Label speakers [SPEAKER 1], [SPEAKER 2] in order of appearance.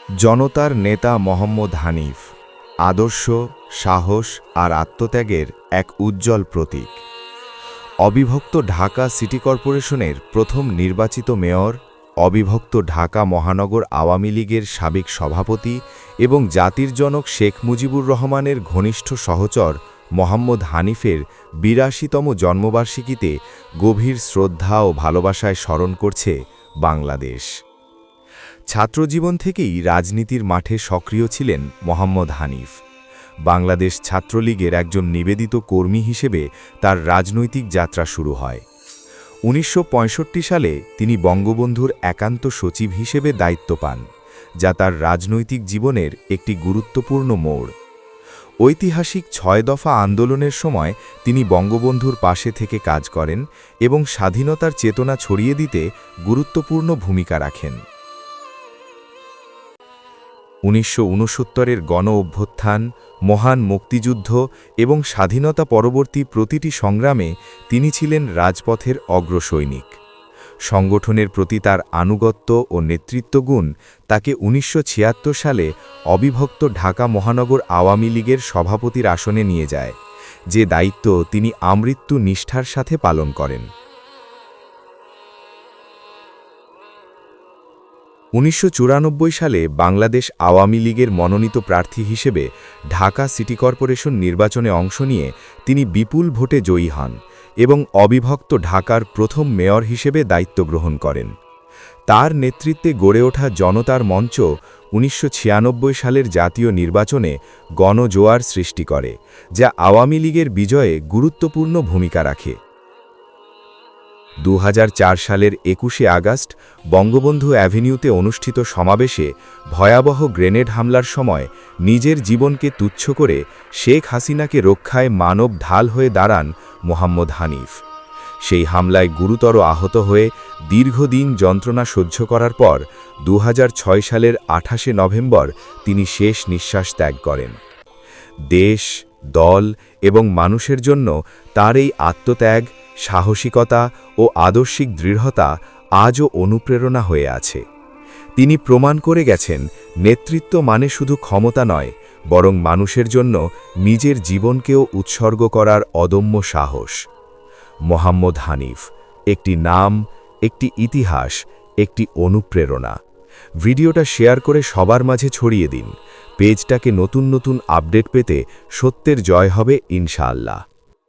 [SPEAKER 1] জনতার নেতা মোহাম্মদ হানিফ আদর্শ, সাহস আর আত্মত্যাগের এক উজ্জ্বল প্রতীক। অবিভক্ত ঢাকা সিটি কর্পোরেশনের প্রথম নির্বাচিত মেয়র, অবিভক্ত ঢাকা মহানগর আওয়ামী লীগের সাবেক সভাপতি এবং জাতির জনক শেখ মুজিবুর রহমানের ঘনিষ্ঠ সহচর মোহাম্মদ হানিফের ৮২তম জন্মবার্ষিকীতে গভীর শ্রদ্ধা ও ভালোবাসায় স্মরণ করছে বাংলাদেশ। ছাত্রজীবন থেকেই রাজনীতির মাঠে সক্রিয় ছিলেন মোহাম্মদ হানিফ। বাংলাদেশ ছাত্রলীগের একজন নিবেদিত কর্মী হিসেবে তার রাজনৈতিক যাত্রা শুরু হয়। ১৯৬৫ সালে তিনি বঙ্গবন্ধুর একান্ত সচিব হিসেবে দায়িত্ব পান, যা তার রাজনৈতিক জীবনের একটি গুরুত্বপূর্ণ মোড়। ঐতিহাসিক ৬ দফা আন্দোলনের সময় তিনি বঙ্গবন্ধুর পাশে থেকে কাজ করেন এবং স্বাধীনতার চেতনা ছড়িয়ে দিতে গুরুত্বপূর্ণ ভূমিকা রাখেন। ১৯৬৯-এর গণ-অভ্যুত্থান, মহান মুক্তিযুদ্ধ এবং স্বাধীনতা পরবর্তী প্রতিটি সংগ্রামে তিনি ছিলেন রাজপথের অগ্রসৈনিক। সংগঠনের প্রতি তার আনুগত্য ও নেতৃত্বগুণ তাকে ১৯৭৬ সালে অবিভক্ত ঢাকা মহানগর আওয়ামী লীগের সভাপতির আসনে নিয়ে যায়, যে দায়িত্ব তিনি আমৃত্যু নিষ্ঠার সাথে পালন করেন। ১৯৯৪ সালে বাংলাদেশ আওয়ামী লীগের মনোনীত প্রার্থী হিসেবে ঢাকা সিটি কর্পোরেশন নির্বাচনে অংশ নিয়ে তিনি বিপুল ভোটে জয়ী হন এবং অবিভক্ত ঢাকার প্রথম মেয়র হিসেবে দায়িত্ব গ্রহণ করেন। তার নেতৃত্বে গড়ে ওঠা জনতার মঞ্চ ১৯৯৬ সালের জাতীয় নির্বাচনে গণজোয়ার সৃষ্টি করে, যা আওয়ামী লীগের বিজয়ে গুরুত্বপূর্ণ ভূমিকা রাখে। ২০০৪ সালের ২১শে আগস্ট বঙ্গবন্ধু অ্যাভিনিউতে অনুষ্ঠিত সমাবেশে ভয়াবহ গ্রেনেড হামলার সময় নিজের জীবনকে তুচ্ছ করে শেখ হাসিনাকে রক্ষায় মানব ঢাল হয়ে দাঁড়ান মোহাম্মদ হানিফ। সেই হামলায় গুরুতর আহত হয়ে দীর্ঘদিন যন্ত্রণা সহ্য করার পর ২০০৬ সালের ২৮শে নভেম্বর তিনি শেষ নিঃশ্বাস ত্যাগ করেন। দেশ, দল এবং মানুষের জন্য তার এই আত্মত্যাগ, সাহসিকতা ও আদর্শিক দৃঢ়তা আজও অনুপ্রেরণা হয়ে আছে। তিনি প্রমাণ করে গেছেন, নেতৃত্ব মানে শুধু ক্ষমতা নয়, বরং মানুষের জন্য নিজের জীবনকেও উৎসর্গ করার অদম্য সাহস। মোহাম্মদ হানিফ, একটি নাম, একটি ইতিহাস, একটি অনুপ্রেরণা। ভিডিওটা শেয়ার করে সবার মাঝে ছড়িয়ে দিন। পেজটাকে নতুন নতুন আপডেট পেতে সত্যের জয় হবে ইনশাআল্লাহ।